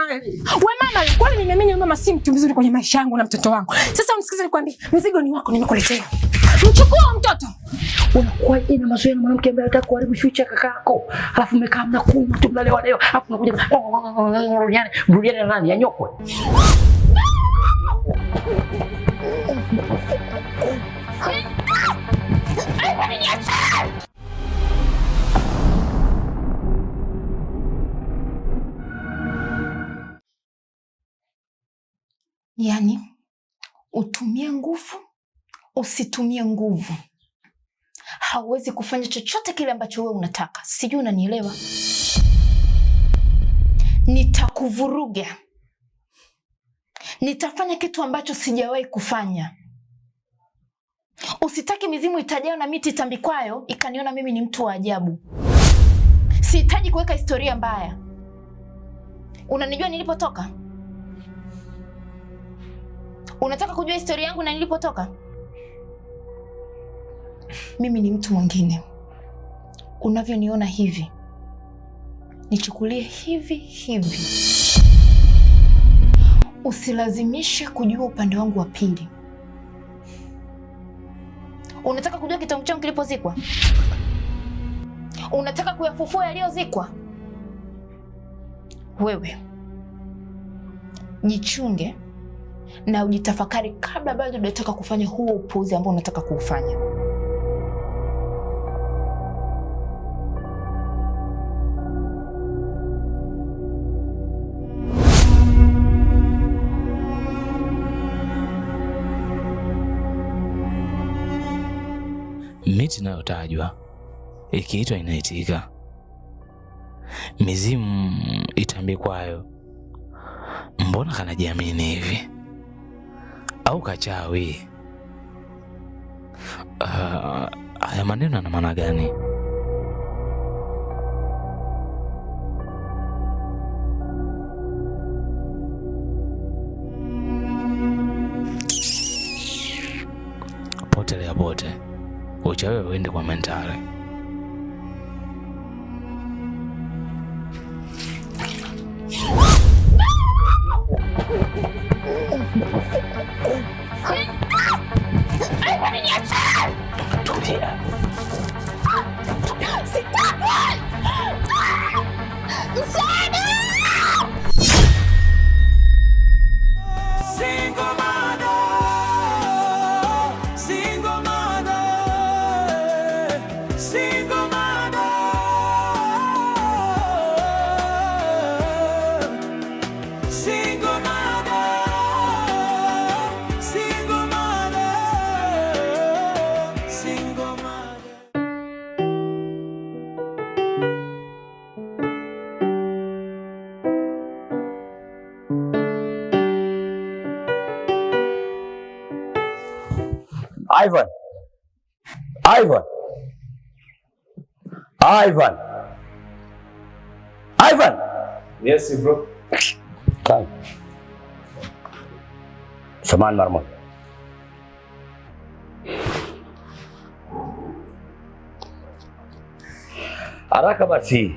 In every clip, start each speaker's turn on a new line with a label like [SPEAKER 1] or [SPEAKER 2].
[SPEAKER 1] mama wewe. Wewe mama, kwani nimeamini mama si mtu mzuri kwenye maisha yangu na mtoto wangu. Sasa unisikize nikwambie, mzigo ni wako nimekuletea. Mchukua mtoto.
[SPEAKER 2] Unakuwa ina mazoea na mwanamke ambaye anataka kuharibu future kakako. Alafu mmekaa mnakunywa tu mnalewa leo. Alafu unakuja yani mrudiane na nani anyokwe.
[SPEAKER 3] Yani, utumie nguvu, usitumie nguvu, hauwezi kufanya chochote kile ambacho wewe unataka. Sijui unanielewa? Nitakuvuruga. Nitafanya kitu ambacho sijawahi kufanya. Usitaki mizimu itajao na miti itambikwayo ikaniona mimi ni mtu wa ajabu. Sihitaji kuweka historia mbaya. Unanijua nilipotoka? Unataka kujua historia yangu na nilipotoka? Mimi ni mtu mwingine. Unavyoniona hivi, nichukulie hivi hivi. Usilazimishe kujua upande wangu wa pili. Unataka kujua kitabu changu kilipozikwa? Unataka kuyafufua yaliyozikwa? Wewe jichunge na ujitafakari kabla bado hujataka kufanya huo upuuzi ambao unataka kuufanya.
[SPEAKER 4] Miti inayotajwa ikiitwa inaitika. Mizimu itambikwayo, mbona kanajiamini hivi? Au kachawi? Haya maneno yana maana gani? Potelea pote. Uchawe uende kwa mentale. Tulia.
[SPEAKER 2] Ivan. Ivan. Ivan. Ivan.
[SPEAKER 5] Yes, bro.
[SPEAKER 2] Kai. Saman marmon. Haraka basi.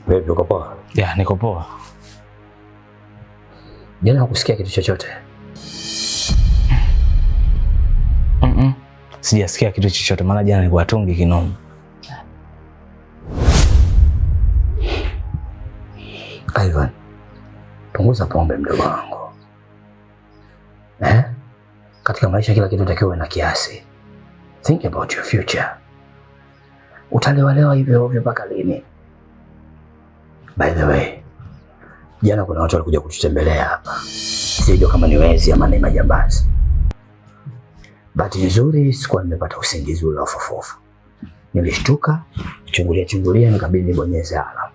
[SPEAKER 2] Wewe uko poa?
[SPEAKER 4] Ya, niko poa.
[SPEAKER 2] Jana hukusikia kitu chochote?
[SPEAKER 4] Sijasikia kitu chochote, maana jana nilikuwa tungi kinoma.
[SPEAKER 2] Ivan, punguza pombe mdogo wangu. Katika maisha kila kitu takiwa na kiasi. Think about your future. Utalewalewa hivyo ovyo mpaka lini? By the way, jana kuna watu walikuja kututembelea hapa. Sijui kama ni wezi ama ni majambazi. Bahati nzuri sikuwa nimepata usingizi ule fofofu. Nilishtuka, chungulia nikabidi nibonyeze alarm.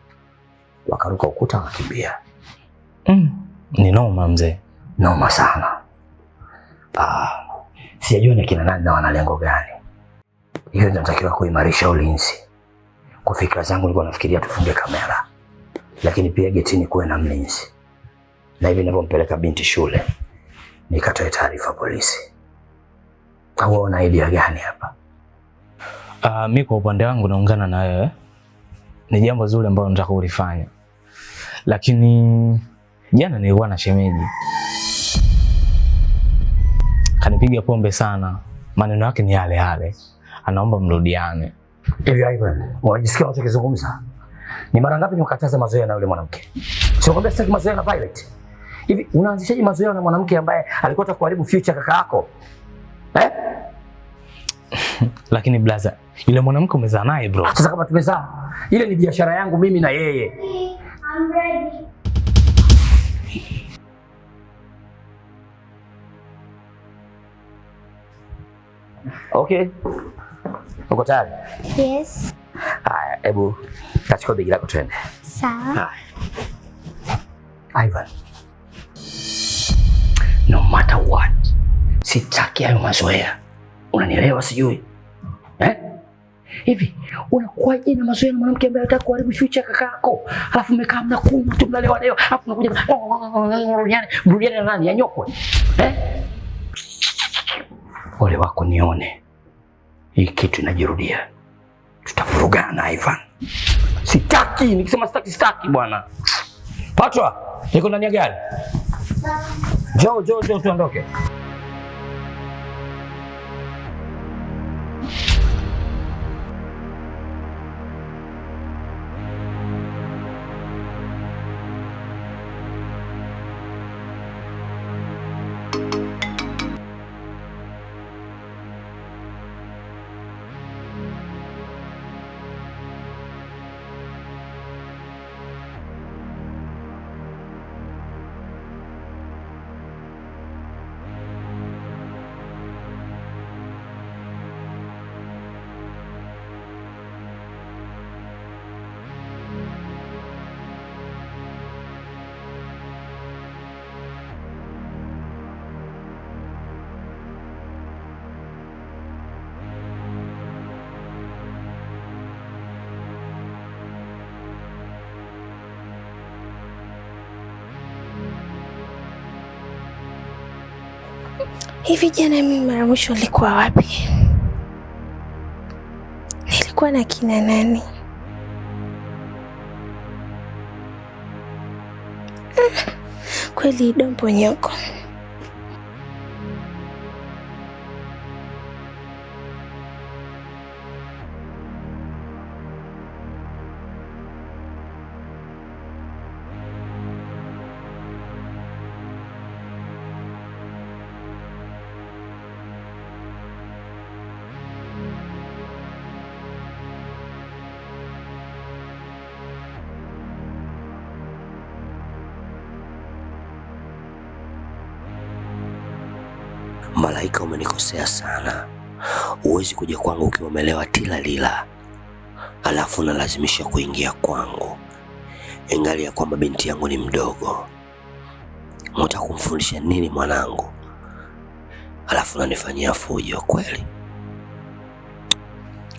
[SPEAKER 2] Wakaruka ukuta wakakimbia.
[SPEAKER 4] Ni noma mzee.
[SPEAKER 2] Noma sana. Sijajua ni kina nani na wana lengo gani. Hiyo tunatakiwa kuimarisha ulinzi. Kwa fikra zangu nilikuwa nafikiria tufunge kamera. Lakini pia getini kuwe na mlinzi. Na hivi ninapompeleka binti shule, nikatoe taarifa polisi. Au una idea gani hapa?
[SPEAKER 4] Mimi kwa upande wangu naungana na wewe. Ni jambo zuri ambalo nataka kulifanya. Lakini jana nilikuwa na shemeji. Kanipiga pombe sana. Maneno yake ni yale yale. Anaomba mrudiane.
[SPEAKER 2] Hivi Ivan, unajisikia unachokizungumza? Ni mara ngapi nimekataza mazoea na yule mwanamke? Sio kwamba sitaki mazoea na Violet. Hivi unaanzishaje mazoea na mwanamke ambaye alikuwa anataka kuharibu future kaka yako?
[SPEAKER 4] Lakini blaza, yule mwanamke umezaa naye bro.
[SPEAKER 2] Sasa kama tumezaa, ile ni biashara yangu mimi na yeye.
[SPEAKER 5] I'm ready.
[SPEAKER 2] Okay. Uko tayari?
[SPEAKER 5] Yes.
[SPEAKER 2] Haya, hebu kachukua begi lako twende.
[SPEAKER 5] Sawa.
[SPEAKER 2] Ivan. No matter what. Sitaki hayo mazoea. Unanielewa sijui? Hivi unakuwaje na mazoea na mwanamke ambaye anataka kuharibu future kakako? Alafu mmekaa mnakunywa tu mnalewa leo. Alafu unakuja mrudiane na nani? Anyokwe. Ole wako nione. Hii kitu inajirudia. Tutavurugana Ivan. Sitaki, nikisema sitaki bwana. Patwa, niko ndani ya gari. Njoo tuondoke.
[SPEAKER 5] Hivi jana mimi mara mwisho nilikuwa wapi? Nilikuwa na kina nani? Kweli Dompo Nyoko.
[SPEAKER 2] Malaika, umenikosea sana. Huwezi kuja kwangu ukiwa umelewa tila lila, alafu nalazimisha kuingia kwangu, ingali ya kwamba binti yangu ni mdogo. Unataka kumfundisha nini mwanangu? Alafu unanifanyia fujo kweli?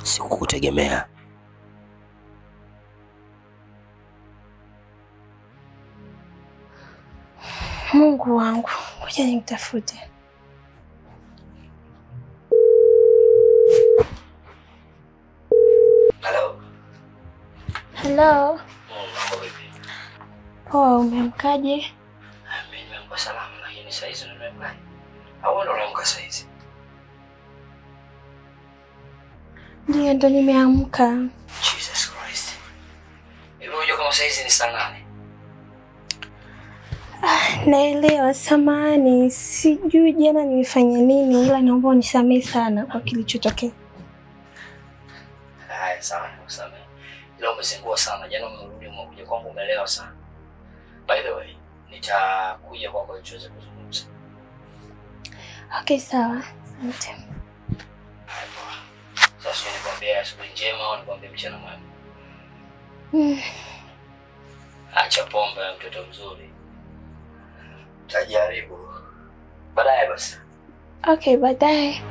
[SPEAKER 2] Sikukutegemea.
[SPEAKER 5] Mungu wangu, ngoja nimtafute. Hello. Poa, umeamkaje?
[SPEAKER 2] Mimi nimeamka salama, lakini saa hizi nimeamka. Au ndo unaamka saa hizi?
[SPEAKER 5] Ndio, ndo nimeamka.
[SPEAKER 2] Jesus Christ. Hivi unajua kama saa hizi ni saa 8?
[SPEAKER 5] Naelewa, samahani. Sijui jana nimefanya nini, ila naomba unisamehe sana kwa kilichotokea.
[SPEAKER 2] Haya, sawa, nikusamehe. Leo umezingua sana. Jana umerudi umekuja kwangu umelewa sana. By the way, nitakuja kwako ili tuweze kuzungumza.
[SPEAKER 5] Okay, sawa. Asante.
[SPEAKER 2] Sasa nikwambia asubuhi njema au nikwambia mchana mwema? Acha pombe ya mtoto mzuri. Tajaribu. Baadaye basi.
[SPEAKER 5] Okay, baadaye.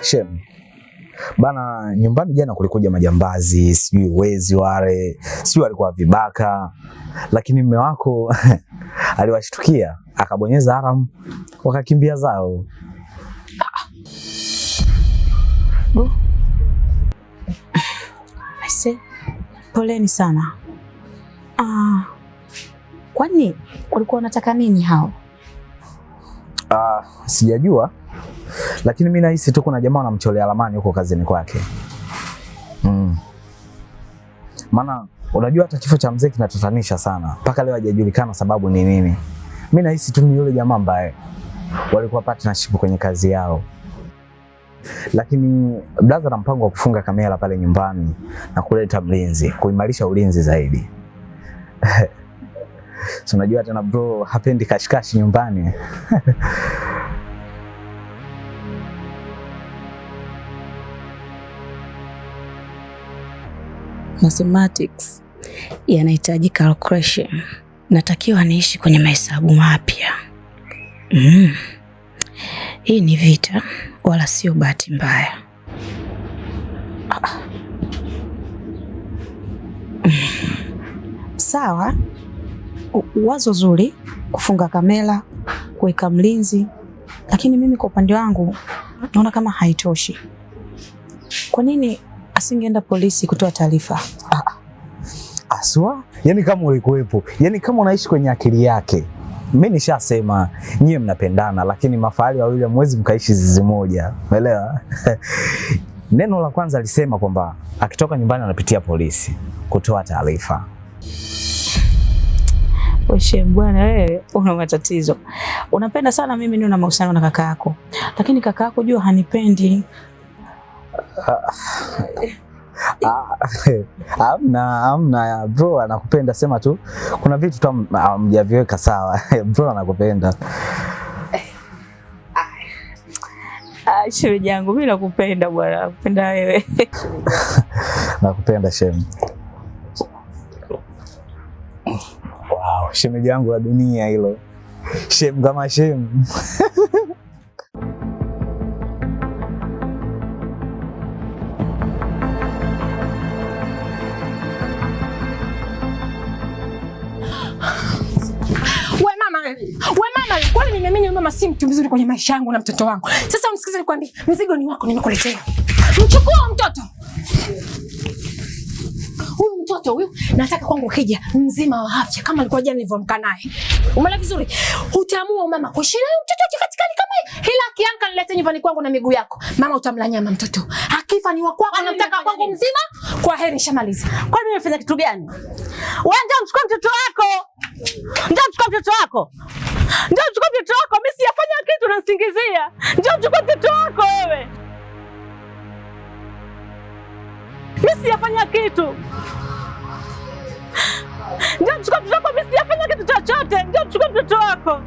[SPEAKER 2] Shem. Bana, nyumbani jana kulikuja majambazi, sijui wezi wale, sijui walikuwa vibaka. Lakini mume wako aliwashtukia, akabonyeza alarm, wakakimbia zao.
[SPEAKER 6] Aise, poleni sana. Kwani walikuwa wanataka nini hao?
[SPEAKER 2] Sijajua. Lakini mimi nahisi tu kuna jamaa wanamcholea lamani huko kazini kwake. Maana unajua hata kifo cha mzee kinatatanisha sana. Mpaka leo hajajulikana sababu ni nini. Mimi nahisi tu ni yule jamaa ambaye walikuwa partnership kwenye kazi yao. Lakini blaza na mpango wa kufunga kamera pale nyumbani na kuleta mlinzi, kuimarisha ulinzi zaidi. So unajua tena bro, hapendi kashikashi nyumbani.
[SPEAKER 6] Mathematics yanahitaji calculation. Natakiwa niishi kwenye mahesabu mapya. Hii ni vita wala sio bahati mbaya. Sawa, wazo zuri kufunga kamera, kuweka mlinzi, lakini mimi kwa upande wangu naona kama haitoshi. Kwa nini asingeenda polisi kutoa taarifa?
[SPEAKER 2] Aswa, yani kama ulikuwepo, yani kama unaishi kwenye akili yake. Mimi nishasema nyie mnapendana, lakini mafahali wawili hamwezi mkaishi zizi moja. Umeelewa? Neno la kwanza alisema kwamba akitoka nyumbani anapitia polisi kutoa taarifa.
[SPEAKER 6] Wewe bwana, wewe una matatizo. Unapenda sana mimi niwe na mahusiano na kaka yako. Lakini kaka yako jua hanipendi. Amna bro, anakupenda, sema tu kuna vitu tu hamjaviweka sawa. Bro anakupenda. Shemeji yangu, mimi nakupenda bwana, nakupenda wewe.
[SPEAKER 2] Nakupenda shem. Wow, shemeji yangu wa dunia hilo. Shem kama shem.
[SPEAKER 1] We mama, kwani nimeamini mama si mtu mzuri kwenye maisha yangu na mtoto wangu. Sasa umsikize nikwambie, mzigo ni wako, nimekuletea. Mchukua mtoto. Huyu mtoto huyu nataka kwangu kija mzima wa afya kama alikuwa jana nilivyoamka naye. Umeona vizuri? Utaamua mama kuishi naye mtoto katika kama hila kianka nilete nyumbani kwangu na miguu yako. Mama utamla nyama mtoto. Akifa ni wa kwako, nataka kwangu mzima. Kwa heri nishamaliza.
[SPEAKER 7] Kwani nimefanya kitu gani? Wewe ndio mchukua mtoto wako. Ndio mchukua mtoto wako. Ndio mchukua mtoto wako. Mimi siyafanya kitu na nisingizia. Ndio mchukua mtoto wako wewe. Mimi siyafanya kitu. Ndio mchukua mtoto wako. Mimi siyafanya kitu chochote. Ndio mchukua mtoto wako.